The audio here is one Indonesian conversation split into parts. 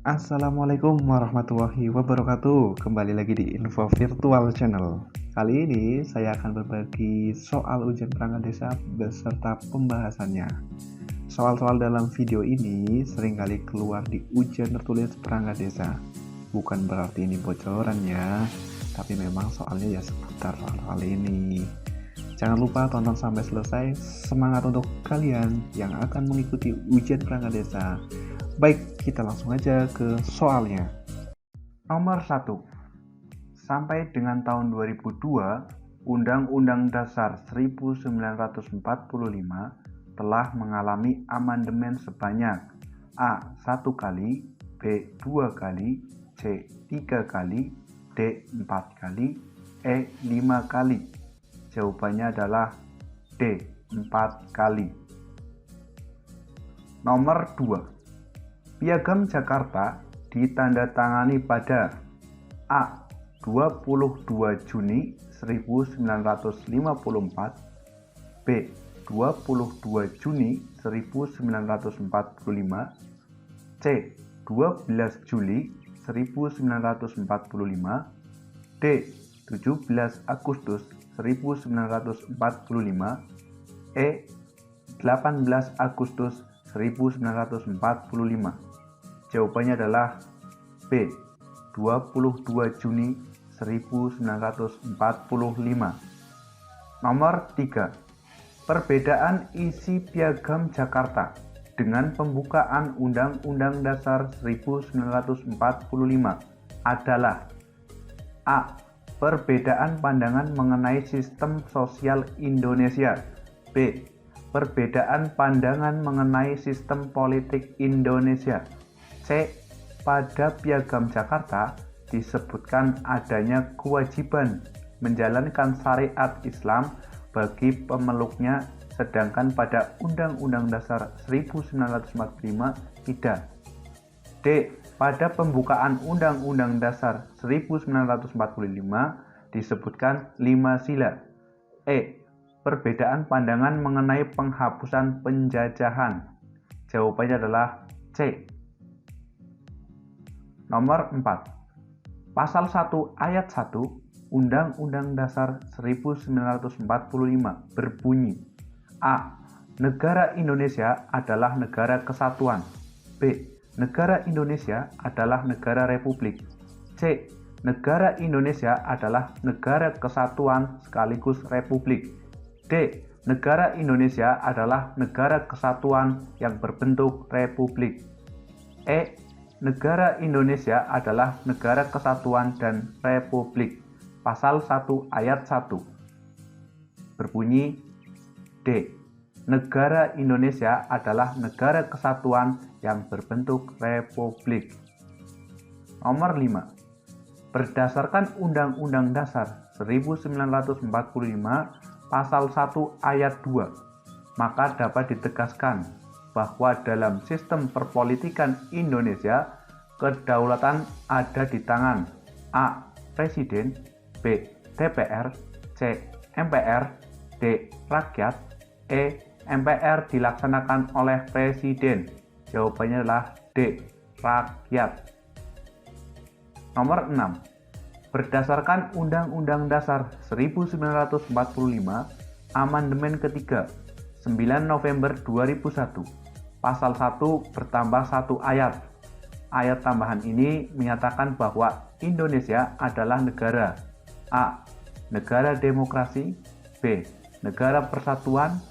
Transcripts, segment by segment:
Assalamualaikum warahmatullahi wabarakatuh. Kembali lagi di Info Virtual Channel. Kali ini saya akan berbagi soal ujian perangkat desa beserta pembahasannya. Soal-soal dalam video ini seringkali keluar di ujian tertulis perangkat desa. Bukan berarti ini bocoran ya, tapi memang soalnya ya seputar soal ini. Jangan lupa tonton sampai selesai. Semangat untuk kalian yang akan mengikuti ujian perangkat desa. Baik, kita langsung aja ke soalnya. Nomor 1. Sampai dengan tahun 2002, Undang-Undang Dasar 1945 telah mengalami amandemen sebanyak A. 1 kali, B. 2 kali, C. 3 kali, D. 4 kali, E. 5 kali. Jawabannya adalah D. 4 kali. Nomor 2. Piagam Jakarta ditandatangani pada A. 22 Juni 1954, B. 22 Juni 1945, C. 12 Juli 1945, D. 17 Agustus 1945, E. 18 Agustus 1945. Jawabannya adalah B. 22 Juni 1945. Nomor 3. Perbedaan isi Piagam Jakarta dengan pembukaan Undang-Undang Dasar 1945 adalah A. Perbedaan pandangan mengenai sistem sosial Indonesia. B. Perbedaan pandangan mengenai sistem politik Indonesia. C. Pada Piagam Jakarta disebutkan adanya kewajiban menjalankan syariat Islam bagi pemeluknya, sedangkan pada Undang-Undang Dasar 1945 tidak. D. Pada pembukaan Undang-Undang Dasar 1945 disebutkan 5 sila. E. Perbedaan pandangan mengenai penghapusan penjajahan. Jawabannya adalah C. Nomor 4. Pasal 1 ayat 1 Undang-Undang Dasar 1945 berbunyi A. Negara Indonesia adalah negara kesatuan. B. Negara Indonesia adalah negara republik. C. Negara Indonesia adalah negara kesatuan sekaligus republik. D. Negara Indonesia adalah negara kesatuan yang berbentuk republik. E. Negara Indonesia adalah negara kesatuan dan republik. Pasal 1 ayat 1 berbunyi D. Negara Indonesia adalah negara kesatuan yang berbentuk republik. Nomor 5. Berdasarkan Undang-Undang Dasar 1945 Pasal 1 ayat 2, maka dapat ditegaskan bahwa dalam sistem perpolitikan Indonesia, kedaulatan ada di tangan A. Presiden, B. DPR, C. MPR, D. Rakyat, E. MPR dilaksanakan oleh Presiden. Jawabannya adalah D. Rakyat. Nomor 6. Berdasarkan Undang-Undang Dasar 1945, Amandemen ketiga, 9 November 2001, Pasal 1 bertambah 1 ayat. Ayat tambahan ini menyatakan bahwa Indonesia adalah negara A. Negara demokrasi, B. Negara persatuan,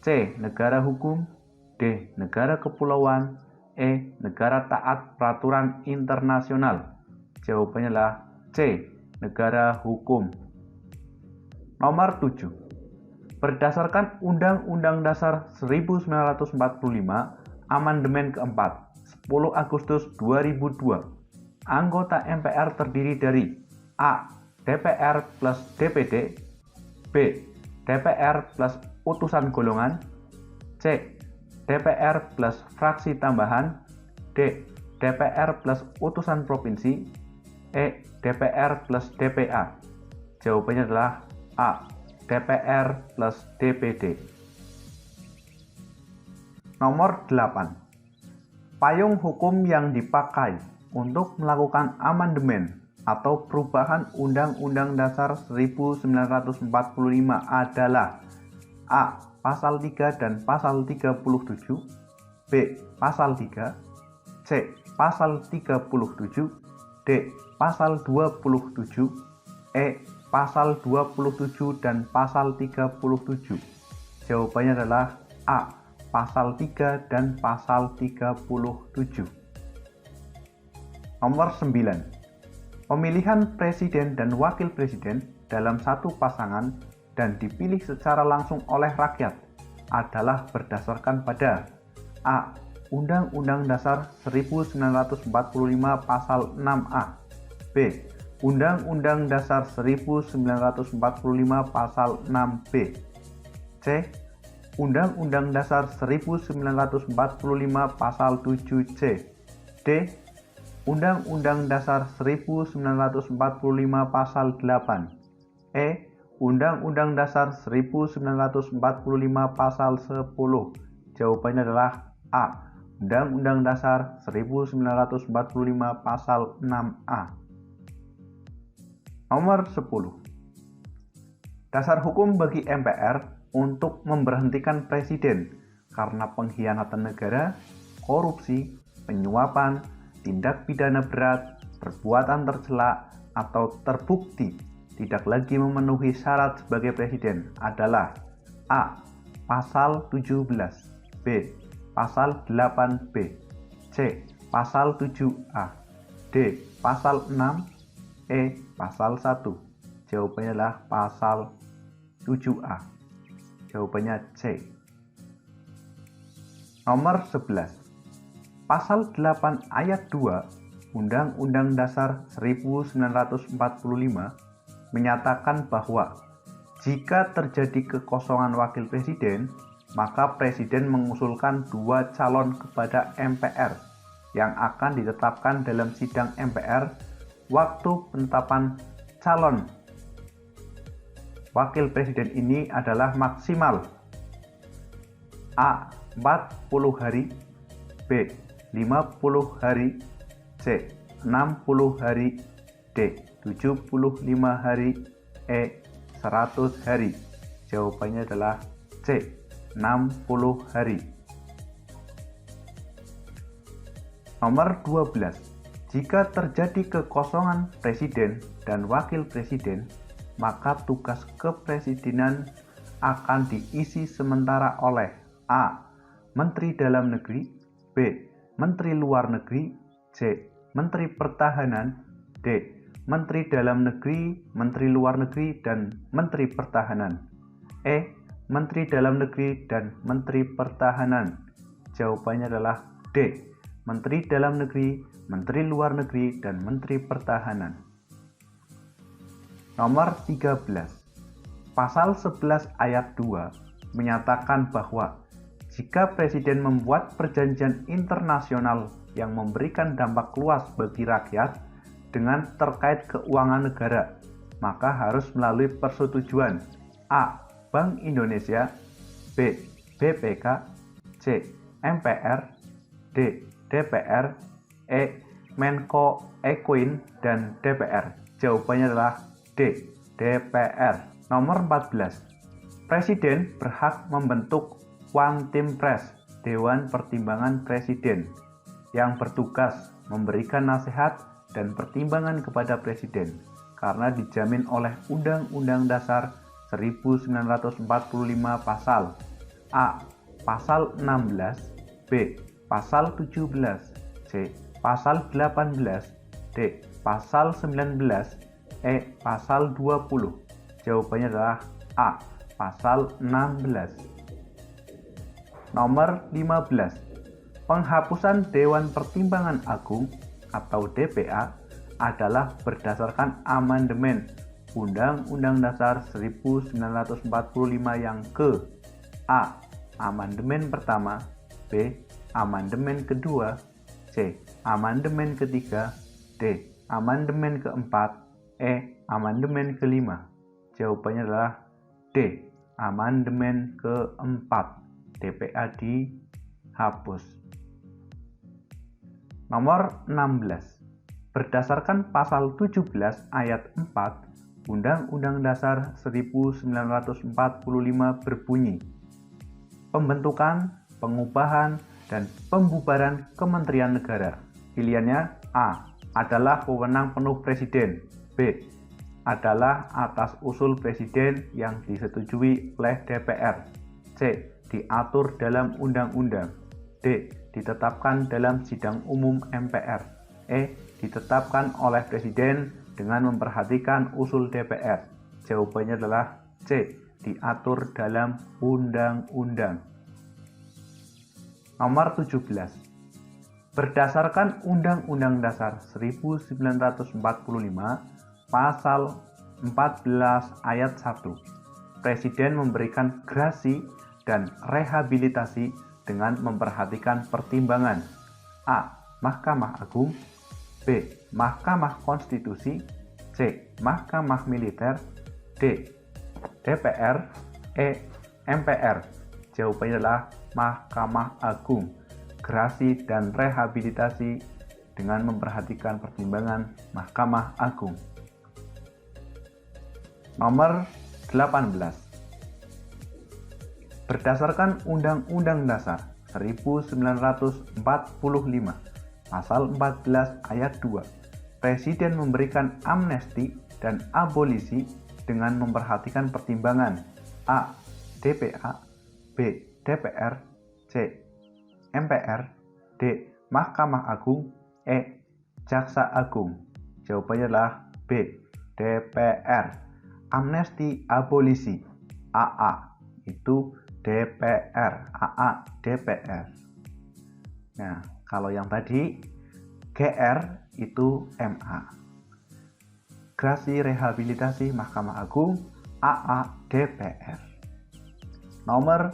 C. Negara hukum, D. Negara kepulauan, E. Negara taat peraturan internasional. Jawabannya adalah C. Negara hukum. Nomor 7. Berdasarkan Undang-Undang Dasar 1945, Amandemen keempat, 10 Agustus 2002, anggota MPR terdiri dari A. DPR plus DPD, B. DPR plus utusan golongan, C. DPR plus fraksi tambahan, D. DPR plus utusan provinsi, E. DPR plus DPA. Jawabannya adalah A. DPR plus DPD. Nomor 8. Payung hukum yang dipakai untuk melakukan amandemen atau perubahan Undang-Undang Dasar 1945 adalah A. Pasal 3 dan Pasal 37, B. Pasal 3, C. Pasal 37, D. Pasal 27, E. Pasal 27 dan Pasal 37. Jawabannya adalah A. Pasal 3 dan Pasal 37. Nomor 9. Pemilihan presiden dan wakil presiden dalam satu pasangan dan dipilih secara langsung oleh rakyat adalah berdasarkan pada A. Undang-Undang Dasar 1945 Pasal 6A, B. Undang-Undang Dasar 1945 Pasal 6B, C. Undang-Undang Dasar 1945 Pasal 7C, D. Undang-Undang Dasar 1945 Pasal 8, E. Undang-Undang Dasar 1945 Pasal 10. Jawabannya adalah A. Undang-Undang Dasar 1945 Pasal 6A. Nomor 10. Dasar hukum bagi MPR untuk memberhentikan presiden karena pengkhianatan negara, korupsi, penyuapan, tindak pidana berat, perbuatan tercela, atau terbukti tidak lagi memenuhi syarat sebagai presiden adalah A. Pasal 17, B. Pasal 8B, C. Pasal 7A, D. Pasal 6, E. Pasal 1. Jawabannya adalah Pasal 7A. Jawabannya C. Nomor 11. Pasal 8 ayat 2 Undang-Undang Dasar 1945 menyatakan bahwa jika terjadi kekosongan wakil presiden, maka presiden mengusulkan 2 calon kepada MPR yang akan ditetapkan dalam sidang MPR. Waktu penetapan calon wakil presiden ini adalah maksimal A. 40 hari, B. 50 hari, C. 60 hari, D. 75 hari, E. 100 hari. Jawabannya adalah C. 60 hari. Nomor 12. Jika terjadi kekosongan presiden dan wakil presiden, maka tugas kepresidenan akan diisi sementara oleh A. Menteri Dalam Negeri, B. Menteri Luar Negeri, C. Menteri Pertahanan, D. Menteri Dalam Negeri, Menteri Luar Negeri, dan Menteri Pertahanan, E. Menteri Dalam Negeri dan Menteri Pertahanan. Jawabannya adalah D. Menteri Dalam Negeri, Menteri Luar Negeri, dan Menteri Pertahanan. Nomor 13. Pasal 11 ayat 2 menyatakan bahwa jika presiden membuat perjanjian internasional yang memberikan dampak luas bagi rakyat dengan terkait keuangan negara, maka harus melalui persetujuan A. Bank Indonesia, B. BPK, C. MPR, D. DPR, E. Menko Ekuin, dan DPR. Jawabannya adalah D. DPR. Nomor 14. Presiden berhak membentuk One Team Press, Dewan Pertimbangan Presiden, yang bertugas memberikan nasihat dan pertimbangan kepada Presiden karena dijamin oleh Undang-Undang Dasar 1945 Pasal A. Pasal 16, B. Pasal 17, C. Pasal 18, D. Pasal 19, E. Pasal 20. Jawabannya adalah A. Pasal 16. Nomor 15. Penghapusan Dewan Pertimbangan Agung atau DPA adalah berdasarkan amandemen Undang-Undang Dasar 1945 yang ke A. Amandemen pertama, B. Amandemen kedua, C. Amandemen ketiga, D. Amandemen keempat, E. Amandemen kelima. Jawabannya adalah D. Amandemen keempat. DPA dihapus. Nomor 16. Berdasarkan pasal 17 ayat 4 Undang-Undang Dasar 1945 berbunyi, pembentukan, pengubahan, dan pembubaran Kementerian Negara. Pilihannya A. Adalah wewenang penuh Presiden. B. Adalah atas usul Presiden yang disetujui oleh DPR. C. Diatur dalam undang-undang. D. Ditetapkan dalam sidang umum MPR. E. Ditetapkan oleh Presiden dengan memperhatikan usul DPR. Jawabannya adalah C. Diatur dalam undang-undang. Nomor 17. Berdasarkan Undang-Undang Dasar 1945 Pasal 14 Ayat 1, Presiden memberikan grasi dan rehabilitasi dengan memperhatikan pertimbangan A. Mahkamah Agung, B. Mahkamah Konstitusi, C. Mahkamah Militer, D. DPR, E. MPR. Jawabannya adalah Mahkamah Agung. Grasi dan rehabilitasi dengan memperhatikan pertimbangan Mahkamah Agung. Nomor 18. Berdasarkan Undang-Undang Dasar 1945 Pasal 14 ayat 2, Presiden memberikan amnesti dan abolisi dengan memperhatikan pertimbangan A. DPA, B. DPR, C. MPR, D. Mahkamah Agung, E. Jaksa Agung. Jawabannya adalah B. DPR. Amnesti abolisi AA itu DPR, AA DPR. Nah, kalau yang tadi GR itu MA. Grasi rehabilitasi Mahkamah Agung, AA DPR. Nomor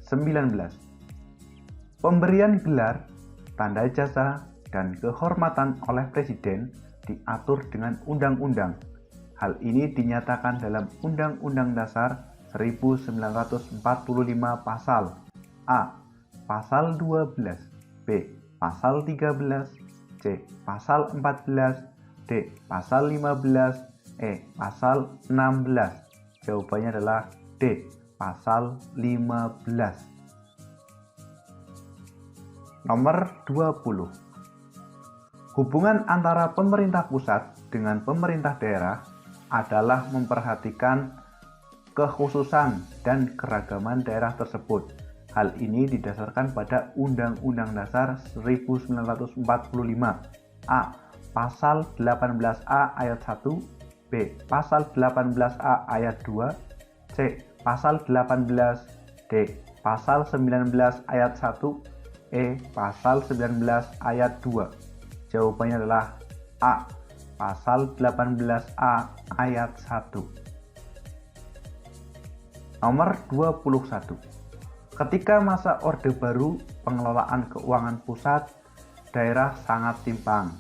19. Pemberian gelar, tanda jasa, dan kehormatan oleh Presiden diatur dengan undang-undang. Hal ini dinyatakan dalam Undang-Undang Dasar 1945 Pasal A. Pasal 12, B. Pasal 13, C. Pasal 14, D. Pasal 15, E. Pasal 16. Jawabannya adalah D. Pasal 15. Nomor 20. Hubungan antara pemerintah pusat dengan pemerintah daerah adalah memperhatikan kekhususan dan keragaman daerah tersebut. Hal ini didasarkan pada Undang-Undang Dasar 1945. A. Pasal 18A ayat 1, B. Pasal 18A ayat 2, C. Pasal 18, D. Pasal 19 ayat 1, E. Pasal 19 ayat 2. Jawabannya adalah A. Pasal 18A ayat 1. Nomor 21. Ketika masa Orde Baru, pengelolaan keuangan pusat, daerah sangat timpang.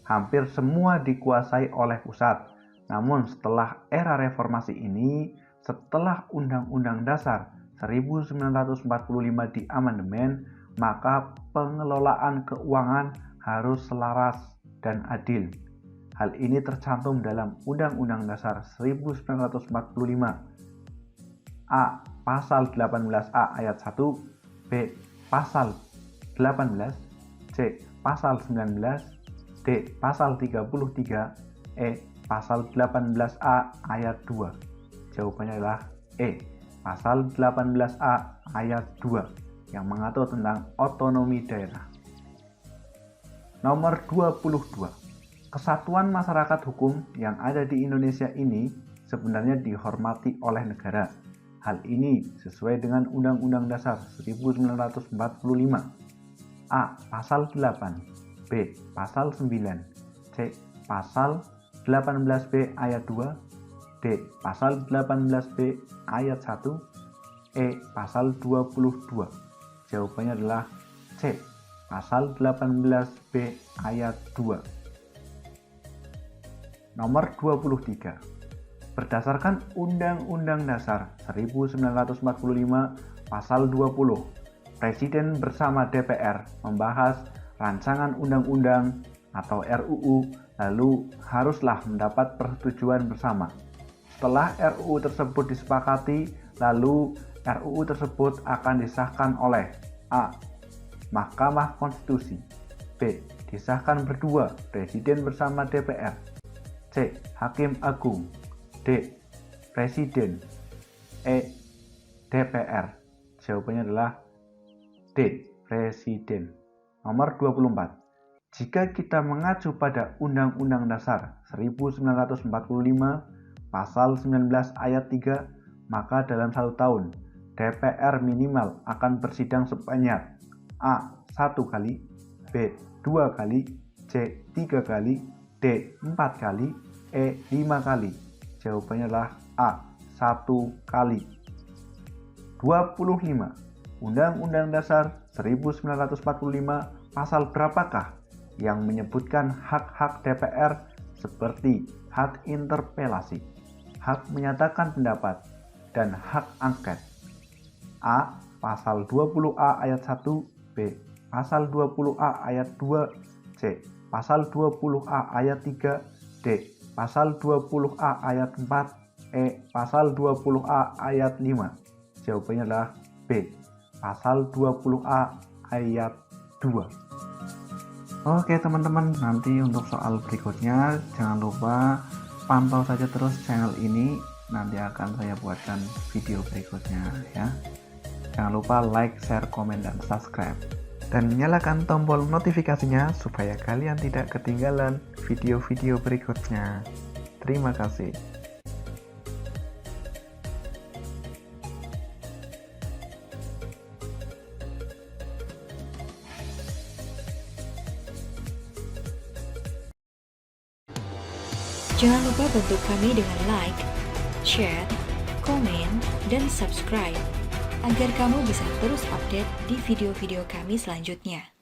Hampir semua dikuasai oleh pusat. Namun setelah era reformasi ini, setelah Undang-Undang Dasar 1945 diamandemen, maka pengelolaan keuangan harus selaras dan adil. Hal ini tercantum dalam Undang-Undang Dasar 1945. A. Pasal 18A ayat 1, B. Pasal 18, C. Pasal 19, D. Pasal 33, E. Pasal 18A ayat 2. Jawabannya adalah E. Pasal 18A ayat 2 yang mengatur tentang otonomi daerah. Nomor 22. Kesatuan masyarakat hukum yang ada di Indonesia ini sebenarnya dihormati oleh negara. Hal ini sesuai dengan Undang-Undang Dasar 1945. A. Pasal 8, B. Pasal 9, C. Pasal 18B ayat 2, D. Pasal 18B ayat 1, E. Pasal 22. Jawabannya adalah C. Pasal 18B ayat 2. Nomor 23. Berdasarkan Undang-Undang Dasar 1945 Pasal 20, Presiden bersama DPR membahas rancangan undang-undang atau RUU, lalu haruslah mendapat persetujuan bersama. Setelah RUU tersebut disepakati, lalu RUU tersebut akan disahkan oleh A. Mahkamah Konstitusi, B. Disahkan berdua Presiden bersama DPR, C. Hakim Agung, D. Presiden, E. DPR. Jawabannya adalah D. Presiden. Nomor 24. Jika kita mengacu pada Undang-Undang Dasar 1945 Pasal 19 ayat 3, maka dalam 1 tahun DPR minimal akan bersidang sebanyak A. 1 kali, B. 2 kali, C. 3 kali, D. 4 kali, E. 5 kali. Jawabannya adalah A. 1 kali. 25. Undang-Undang Dasar 1945 pasal berapakah yang menyebutkan hak-hak DPR seperti hak interpelasi, hak menyatakan pendapat, dan hak angket? A. Pasal 20A ayat 1, B. Pasal 20A ayat 2, C. Pasal 20A ayat 3, D. Pasal 20A ayat 4, E. Pasal 20A ayat 5. Jawabannya adalah B. Pasal 20A ayat 2. Oke teman-teman, nanti untuk soal berikutnya jangan lupa pantau saja terus channel ini, nanti akan saya buatkan video berikutnya ya. Jangan lupa like, share, komen, dan subscribe, dan nyalakan tombol notifikasinya supaya kalian tidak ketinggalan video-video berikutnya. Terima kasih. Jangan lupa bantu kami dengan like, share, komen, dan subscribe agar kamu bisa terus update di video-video kami selanjutnya.